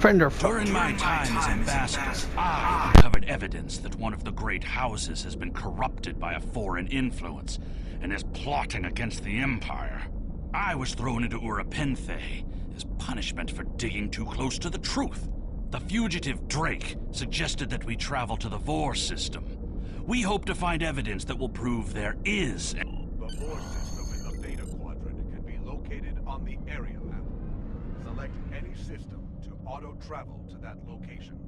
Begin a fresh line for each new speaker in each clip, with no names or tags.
During my time as ambassador, I uncovered evidence that one of the great houses has been corrupted by a foreign influence and is plotting against the Empire. I was thrown into Urapenthe as punishment for digging too close to the truth. The fugitive Drake suggested that we travel to the Vor system. We hope to find evidence that will prove there is.
The Vor system in the Beta Quadrant can be located on the area map. Select any system to auto-travel to that location.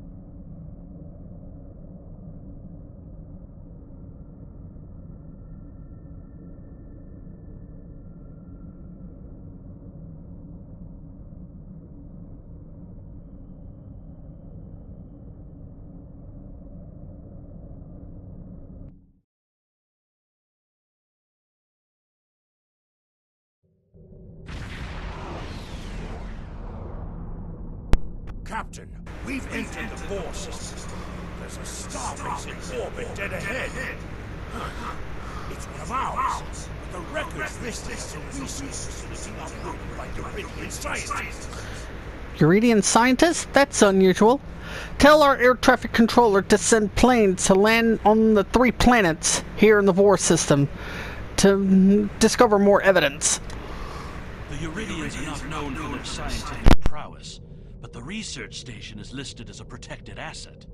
Captain, we've entered the Vor system. There's a starbase in orbit dead ahead. It's one of ours, but the records list it as a research facility operated by Uridian scientists.
Uridian scientists? That's unusual. Tell our air traffic controller to send planes to land on the 3 planets here in the Vor system to discover more evidence.
The Uridians are not known for their scientific prowess, but the research station is listed as a protected asset.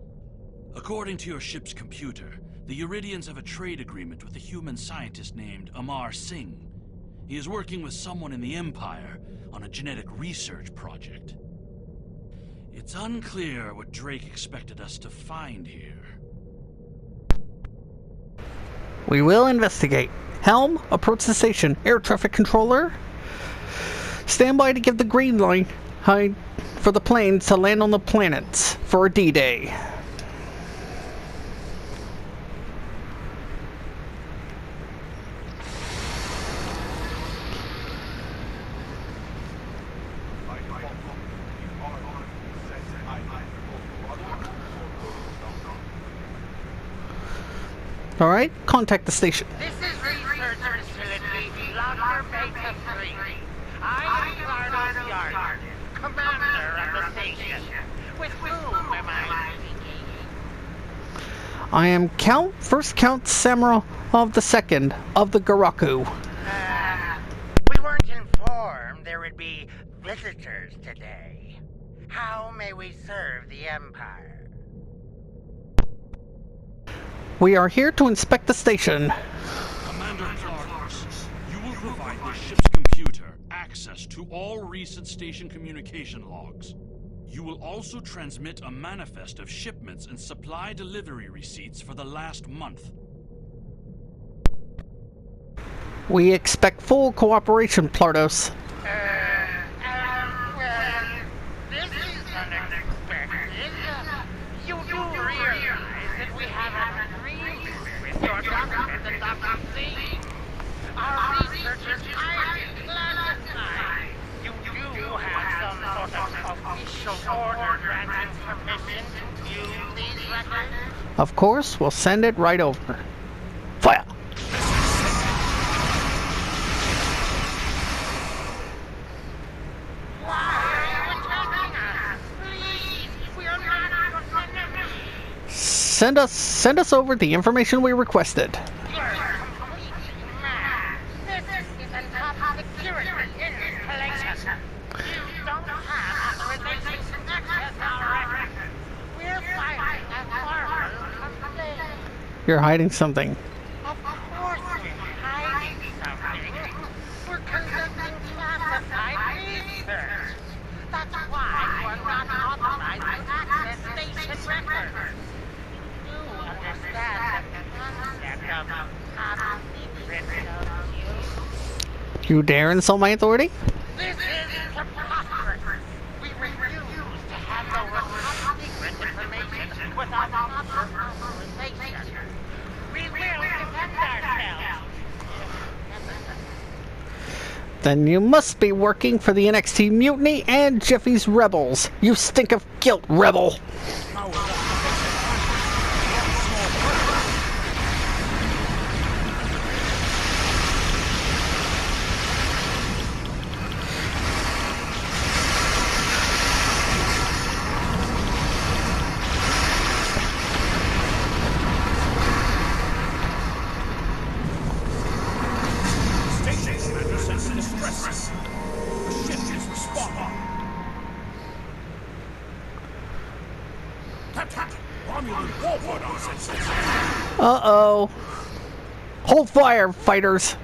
According to your ship's computer, the Uridians have a trade agreement with a human scientist named Amar Singh. He is working with someone in the Empire on a genetic research project. It's unclear what Drake expected us to find here.
We will investigate. Helm, approach the station. Air traffic controller, stand by to give the green light for the planes to land on the planets for a D-Day. Alright, contact the station.
This is research facility, Locker Beta 3. I am Carlos Yard, commander of the station. With whom am I speaking?
I am First Count Samara of the Second of the Garaku.
We weren't informed there would be visitors today. How may we serve the Empire?
We are here to inspect the station.
Commander Carlos, you will provide the ship's computer access to all recent station communication logs. You will also transmit a manifest of shipments and supply delivery receipts for the last month.
We expect full cooperation, Plardos.
Well, this is unexpected. You do realize that we have an agreement with your government and Dr. Singh. Our research is highly classified. You do have some sort of official order granting permission to view these records?
Of course, we'll send it right over. Fire! Send us over the information we requested.
You're completely mad. This is a top security installation. You don't have authorization to access our records. We're filing a formal complaint.
You're hiding something.
Of course we're hiding something. We're conducting classified research. That's why you are not authorized to access station records. You do understand the concept of top secret, don't you?
You dare insult my authority?
This is preposterous. We refuse to handle top secret information without proper authorization. We will defend ourselves.
Then you must be working for the NXT Mutiny and Jeffy's Rebels. You stink of guilt, rebel!
Captain, Romulan warfare on sensors.
Uh-oh. Hold fire, fighters.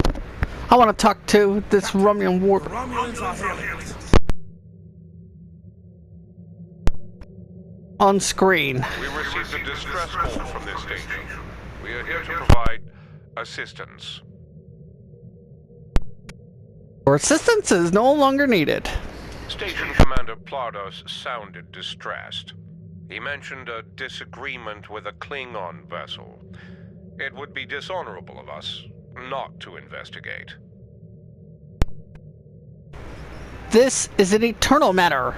I want to talk to this Romulan warp.
The Romulans are hailing us.
On screen.
We received a distress call from this station. We are here to provide assistance.
Your assistance is no longer needed.
Station Commander Plardos sounded distressed. He mentioned a disagreement with a Klingon vessel. It would be dishonorable of us not to investigate.
This is an eternal matter.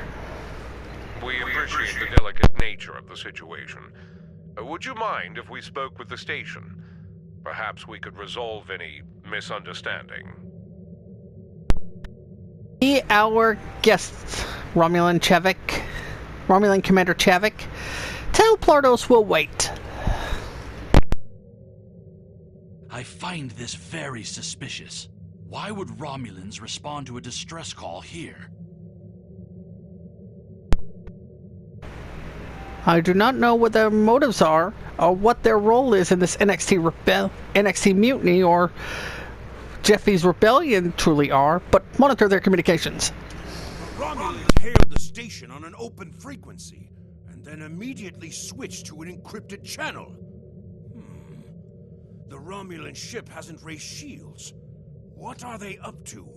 We appreciate the delicate nature of the situation. Would you mind if we spoke with the station? Perhaps we could resolve any misunderstanding.
Be our guest, Romulan Commander Chavik. Tell Plardos we'll wait.
I find this very suspicious. Why would Romulans respond to a distress call here?
I do not know what their motives are, or what their role is in this NXT mutiny, or Jeffy's rebellion truly are, but monitor their communications.
The Romulans hailed the station on an open frequency, and then immediately switched to an encrypted channel. The Romulan ship hasn't raised shields. What are they up to?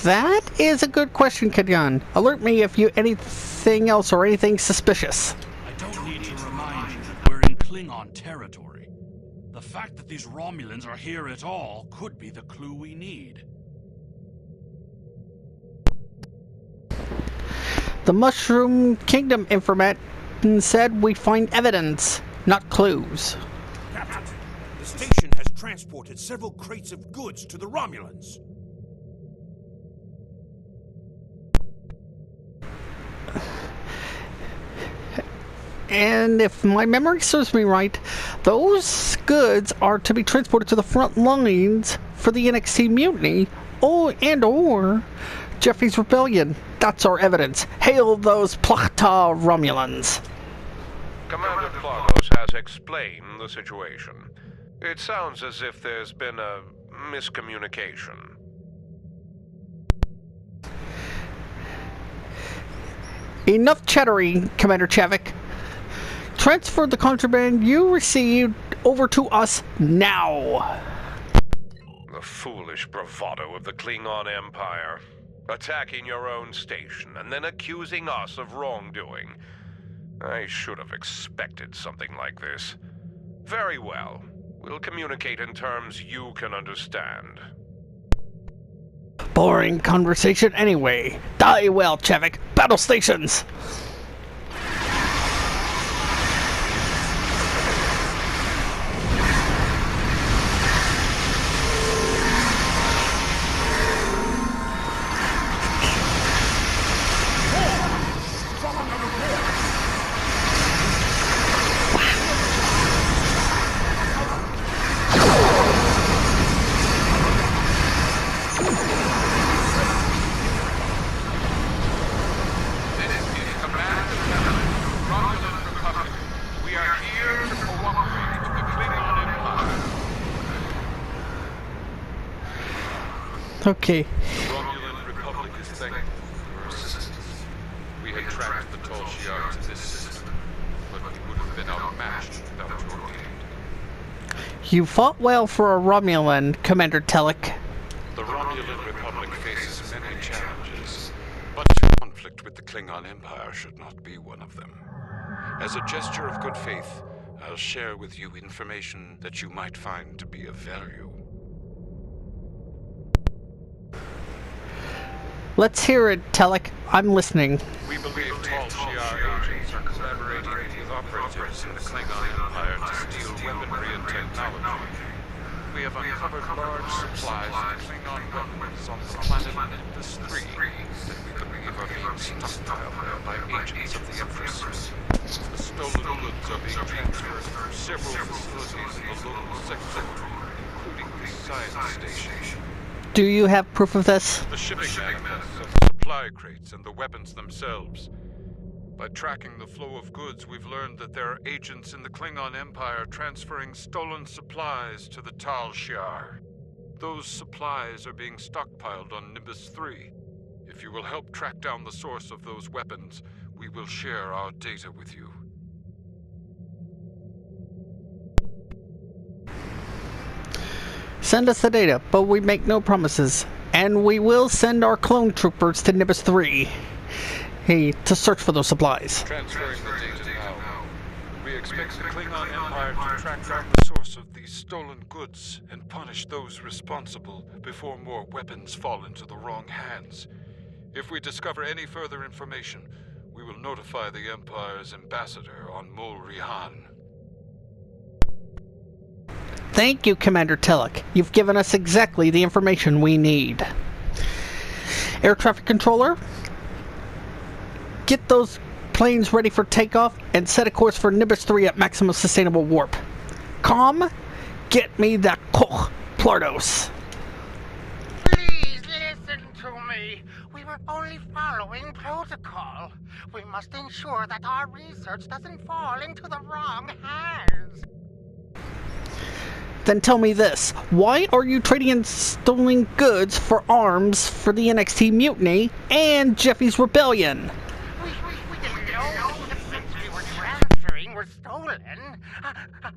That is a good question, Kenyan. Alert me if you anything else or anything suspicious.
I don't need to remind you that we're in Klingon territory. The fact that these Romulans are here at all could be the clue we need.
The Mushroom Kingdom informant said we find evidence, not clues.
Captain, the station has transported several crates of goods to the Romulans.
And if my memory serves me right, those goods are to be transported to the front lines for the NXT mutiny, or Jeffy's rebellion. That's our evidence. Hail those Plachta Romulans.
Commander Plardos has explained the situation. It sounds as if there's been a miscommunication.
Enough chattering, Commander Chavik. Transfer the contraband you received over to us now.
The foolish bravado of the Klingon Empire. Attacking your own station and then accusing us of wrongdoing. I should have expected something like this. Very well. We'll communicate in terms you can understand.
Boring conversation anyway. Die well, Chavik. Battle stations! Okay.
The Romulan Republic is thankful for your assistance. We had tracked the tall Shi'ar to this system, but we would have been outmatched without your aid.
You fought well for a Romulan, Commander Telek.
The Romulan Republic faces many challenges, but conflict with the Klingon Empire should not be one of them. As a gesture of good faith, I'll share with you information that you might find to be of value.
Let's hear it, Telek. I'm listening.
We believe tall Shi'ar agents are collaborating with operatives in the Klingon Empire to steal weaponry and technology. We have uncovered large supplies of Klingon weapons on the planet Olympus 3 that we believe are being stockpiled there by agents of the Empress. The stolen goods are being transferred from several facilities in the local sector, including the science station.
Do you have proof of this?
The shipping manifests of the
supply crates and the weapons themselves. By tracking the flow of goods, we've learned that there are agents in the Klingon Empire transferring stolen supplies to the Tal Shiar. Those supplies are being stockpiled on Nimbus 3. If you will help track down the source of those weapons, we will share our data with you.
Send us the data, but we make no promises. And we will send our clone troopers to Nimbus 3 to search for those supplies.
Transferring the data now. We expect the Klingon Empire to track down the source of these stolen goods and punish those responsible before more weapons fall into the wrong hands. If we discover any further information, we will notify the Empire's ambassador on Mol Rihan.
Thank you, Commander Telek. You've given us exactly the information we need. Air traffic controller, get those planes ready for takeoff and set a course for Nimbus 3 at maximum sustainable warp. Com, get me that Koch Plardos.
Please listen to me. We were only following protocol. We must ensure that our research doesn't fall into the wrong hands.
Then tell me this. Why are you trading in stolen goods for arms for the NXT mutiny and Jeffy's rebellion?
We didn't know the shipments we were transferring were stolen.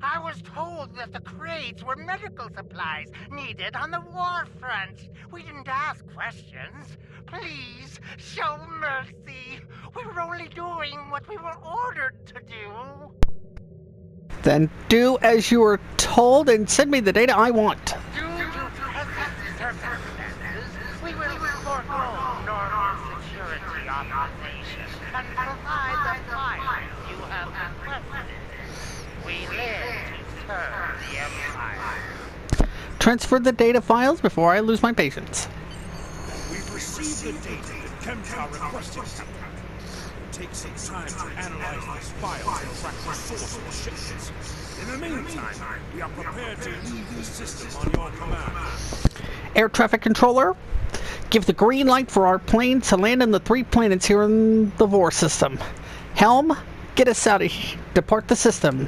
I was told that the crates were medical supplies needed on the war front. We didn't ask questions. Please, show mercy. We were only doing what we were ordered to do.
Then do as you were told and send me the data I want.
Due to present circumstances, we will forego normal security authorization and provide the files you have requested. We live to serve the Empire.
Transfer the data files before I lose my patience.
We've received the data that Chemcar requested. Take some time to analyze these files and track the source of the shipments. In the meantime, we are prepared to leave the system on your command.
Air traffic controller, give the green light for our planes to land in the 3 planets here in the Vor system. Helm, get us out of here. Depart the system.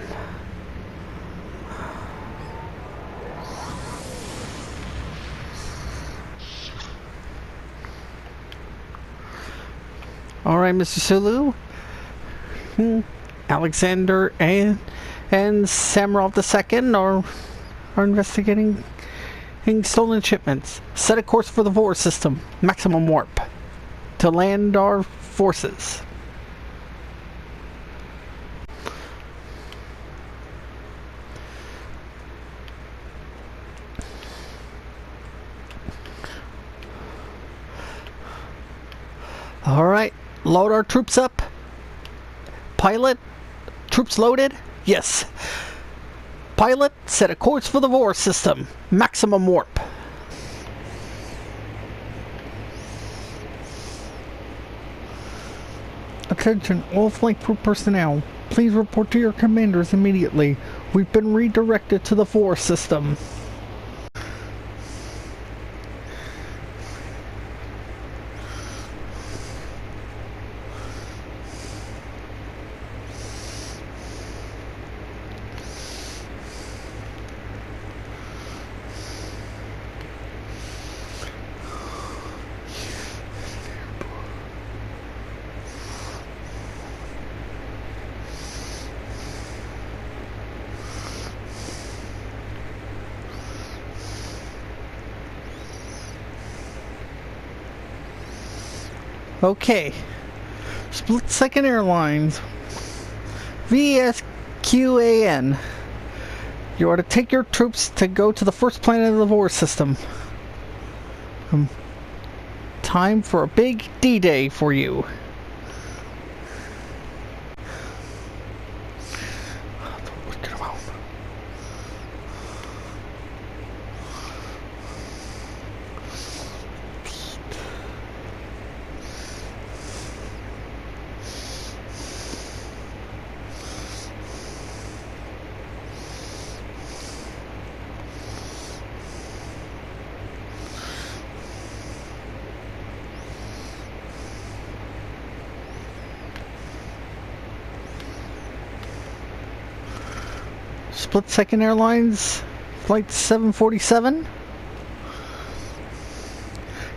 Alright, Mr. Sulu. Alexander and Samarov II are investigating stolen shipments. Set a course for the Vor system, maximum warp, to land our forces. Alright, load our troops up. Pilot, troops loaded? Yes. Pilot, set a course for the Vor system, maximum warp. Attention, all flight crew personnel. Please report to your commanders immediately. We've been redirected to the Vor system. Okay. Split Second Airlines. VSQAN. You are to take your troops to go to the first planet of the Vor system. Time for a big D-Day for you. Split Second Airlines Flight 747.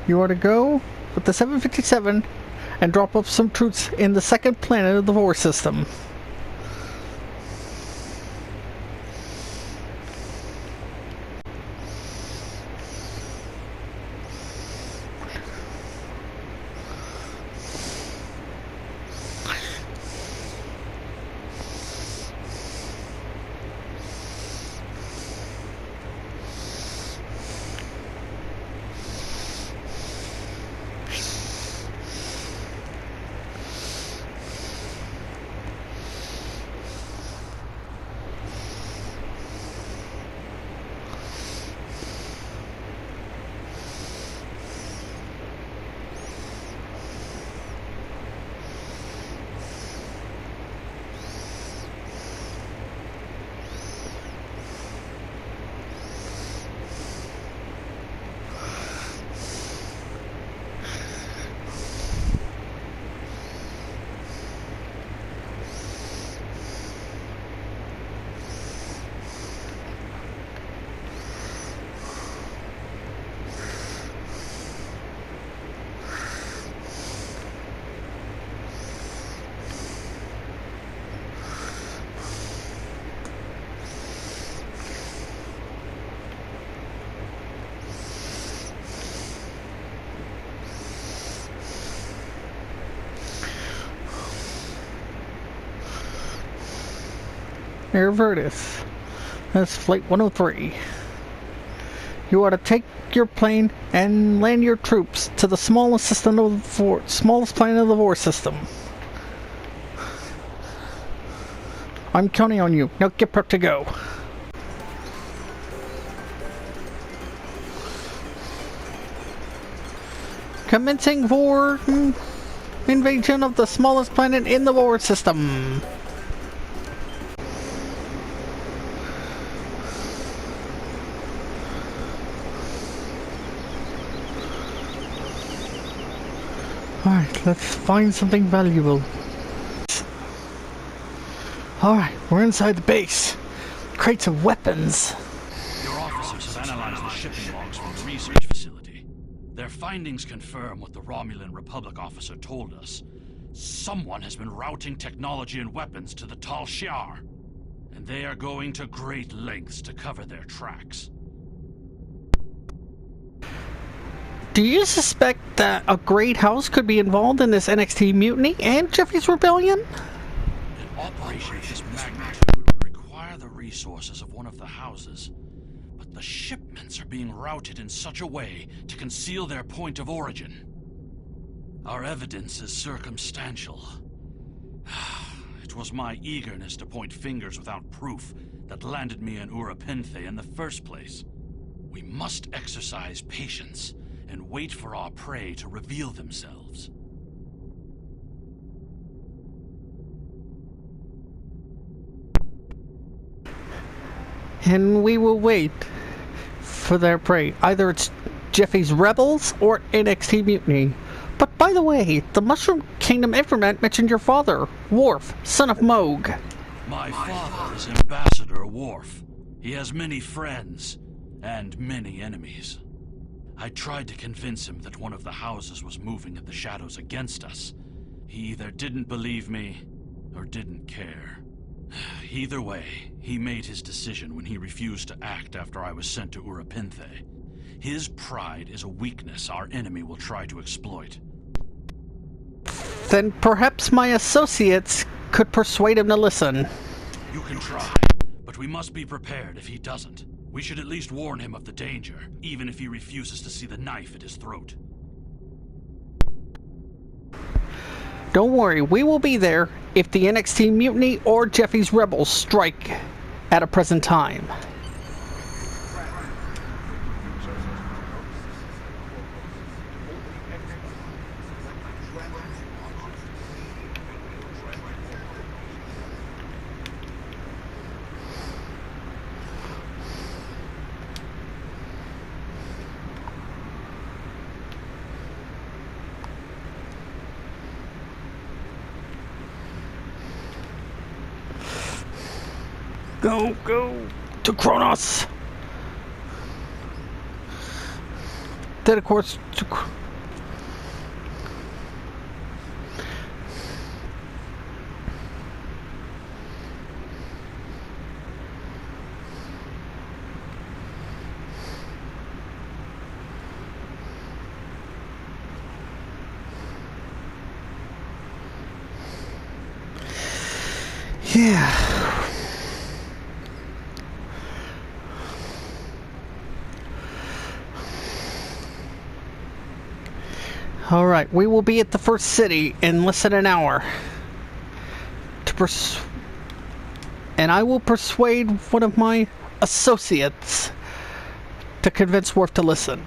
You are to go with the 757 and drop off some troops in the second planet of the Vorse system. Air Virtus. That's Flight 103. You are to take your plane and land your troops to the smallest smallest planet of the Vorse system. I'm counting on you. Now get prepped to go. Commencing for invasion of the smallest planet in the Vorse system. Alright, let's find something valuable. Alright, we're inside the base. Crates of weapons.
Your officers have analyzed the shipping logs from the research facility. Their findings confirm what the Romulan Republic officer told us. Someone has been routing technology and weapons to the Tal Shiar, and they are going to great lengths to cover their tracks.
Do you suspect that a great house could be involved in this NXT mutiny and Jeffy's rebellion?
An operation of this magnitude would require the resources of one of the houses, but the shipments are being routed in such a way to conceal their point of origin. Our evidence is circumstantial. It was my eagerness to point fingers without proof that landed me in Urapinthe in the first place. We must exercise patience and wait for our prey to reveal themselves.
And we will wait for their prey. Either it's Jeffy's rebels or NXT mutiny. But by the way, the Mushroom Kingdom informant mentioned your father, Worf, son of Moog.
My father is Ambassador Worf. He has many friends and many enemies. I tried to convince him that one of the houses was moving in the shadows against us. He either didn't believe me or didn't care. Either way, he made his decision when he refused to act after I was sent to Urapinthe. His pride is a weakness our enemy will try to exploit.
Then perhaps my associates could persuade him to listen.
You can try, but we must be prepared if he doesn't. We should at least warn him of the danger, even if he refuses to see the knife at his throat.
Don't worry, we will be there if the NXT mutiny or Jeffy's rebels strike at a present time. Go, go to Kronos. Then, of course, yeah. Alright, we will be at the first city in less than an hour. And I will persuade one of my associates to convince Worf to listen.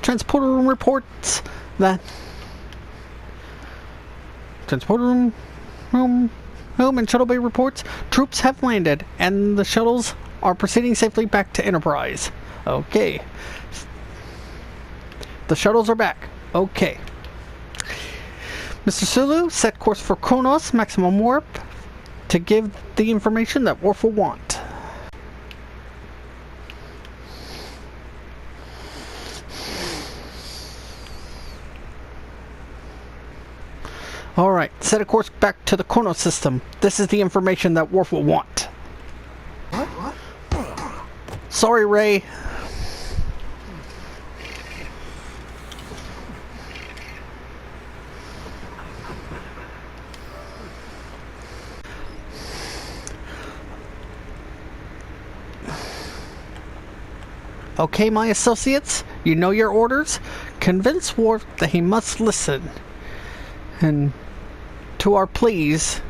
Transporter room reports that transporter room and shuttle bay reports troops have landed and the shuttles are proceeding safely back to Enterprise. Okay. The shuttles are back. Okay. Mr. Sulu, set course for Kronos, maximum warp, to give the information that Worf will want. Alright, set a course back to the Kronos system. This is the information that Worf will want. What? Sorry, Ray. Okay, my associates, you know your orders. Convince Worf that he must listen. And to our pleas,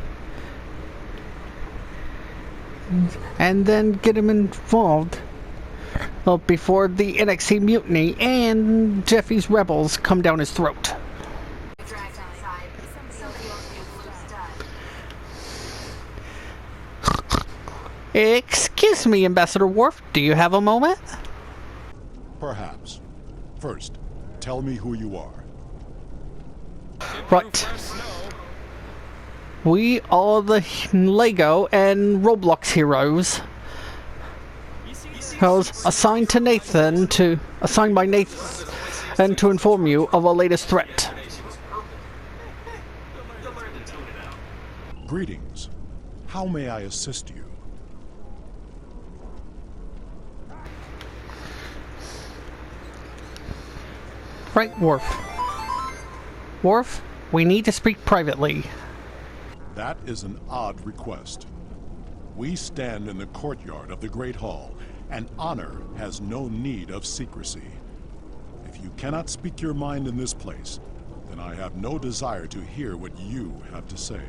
and then get him involved before the NXT mutiny and Jeffy's rebels come down his throat. Excuse me, Ambassador Worf, do you have a moment?
Perhaps. First, tell me who you are.
Right. We are the Lego and Roblox heroes. I was assigned by Nathan to inform you of our latest threat.
Greetings. How may I assist you?
Right, Worf. Worf, we need to speak privately.
That is an odd request. We stand in the courtyard of the Great Hall, and honor has no need of secrecy. If you cannot speak your mind in this place, then I have no desire to hear what you have to say.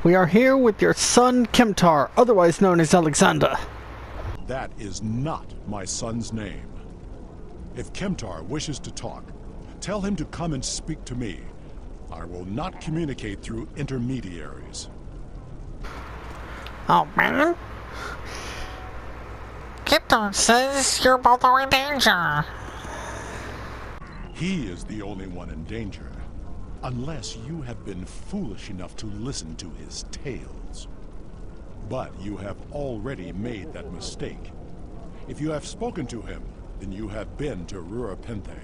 We are here with your son, Kemtar, otherwise known as Alexander.
That is not my son's name. If Kemtar wishes to talk, tell him to come and speak to me. I will not communicate through intermediaries.
Oh, man. Kipton says you're both are in danger.
He is the only one in danger, unless you have been foolish enough to listen to his tales. But you have already made that mistake. If you have spoken to him, then you have been to Rurapenthe.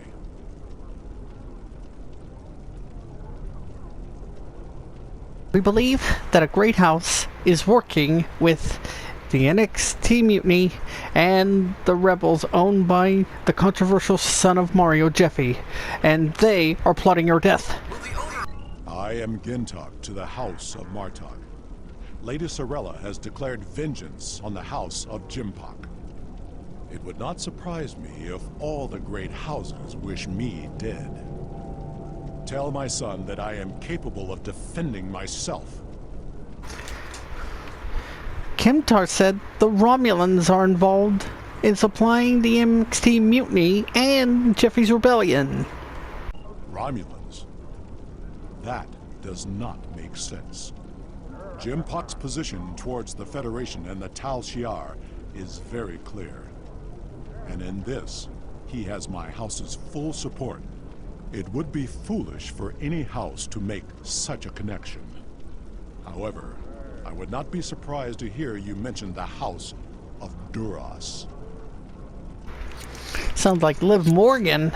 We believe that a great house is working with the NXT mutiny and the rebels owned by the controversial son of Mario, Jeffy, and they are plotting your death.
I am Gintok to the House of Martok. Lady Sorella has declared vengeance on the House of Jimpok. It would not surprise me if all the great houses wish me dead. Tell my son that I am capable of defending myself.
Kemtar said the Romulans are involved in supplying the NXT mutiny and Jeffy's rebellion.
Romulans? That does not make sense. Jimpok's position towards the Federation and the Tal Shiar is very clear. And in this, he has my house's full support. It would be foolish for any house to make such a connection. However, I would not be surprised to hear you mention the House of Duras.
Sounds like Liv Morgan.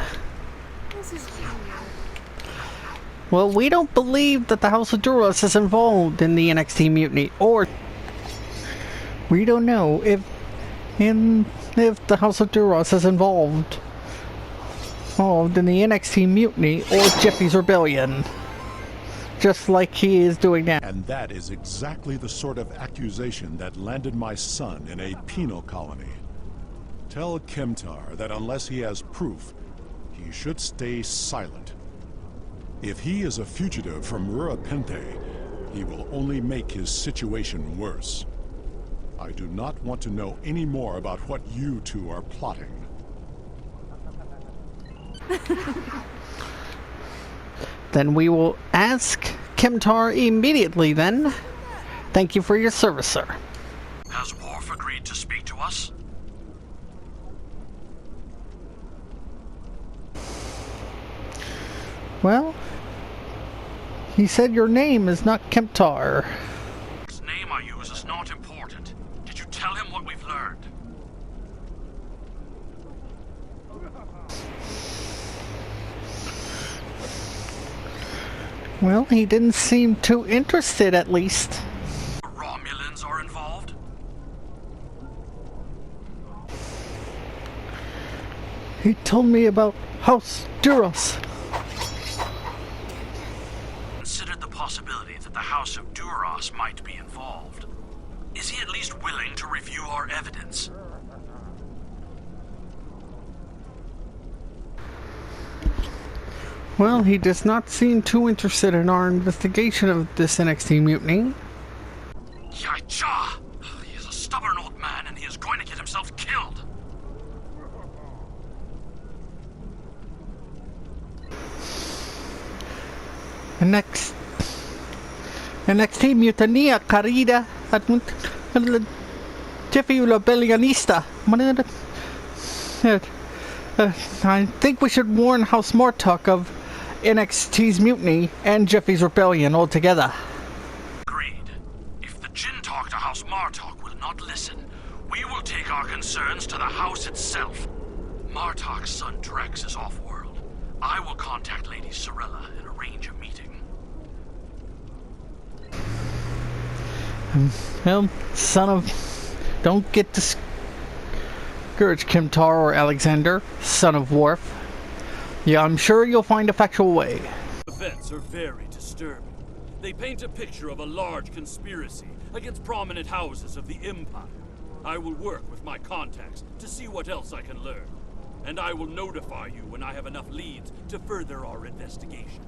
Well, we don't believe that the House of Duras is involved in the NXT mutiny, or we don't know if the House of Duras is involved in the NXT mutiny or Jeffy's rebellion, just like he is doing now.
And that is exactly the sort of accusation that landed my son in a penal colony. Tell Kemtar that unless he has proof, he should stay silent. If he is a fugitive from Rurapente, he will only make his situation worse. I do not want to know any more about what you two are plotting.
Then we will ask Kemtar immediately then. Thank you for your service, sir.
Has Worf agreed to speak to us?
Well, he said your name is not Kemtar.
His name I use is not important. Did you tell him what we've learned?
Well, he didn't seem too interested, at least.
The Romulans are involved?
He told me about House Duras.
Considered the possibility that the House of Duras might be involved. Is he at least willing to review our evidence?
Well, he does not seem too interested in our investigation of this NXT mutiny.
Yaicha! He is a stubborn old man and he is going to get himself killed.
NXT mutiny carida at Jeffy Rebellionista. I think we should warn House Martok of NXT's mutiny and Jeffy's rebellion altogether.
Agreed. If the Jinn talk to House Martok will not listen, we will take our concerns to the House itself. Martok's son Drex is off-world. I will contact Lady Sorella and arrange a meeting.
Well, son of... Don't get discouraged, Kemtar or Alexander, son of Worf. Yeah, I'm sure you'll find a factual way.
Events are very disturbing. They paint a picture of a large conspiracy against prominent houses of the Empire. I will work with my contacts to see what else I can learn. And I will notify you when I have enough leads to further our investigation.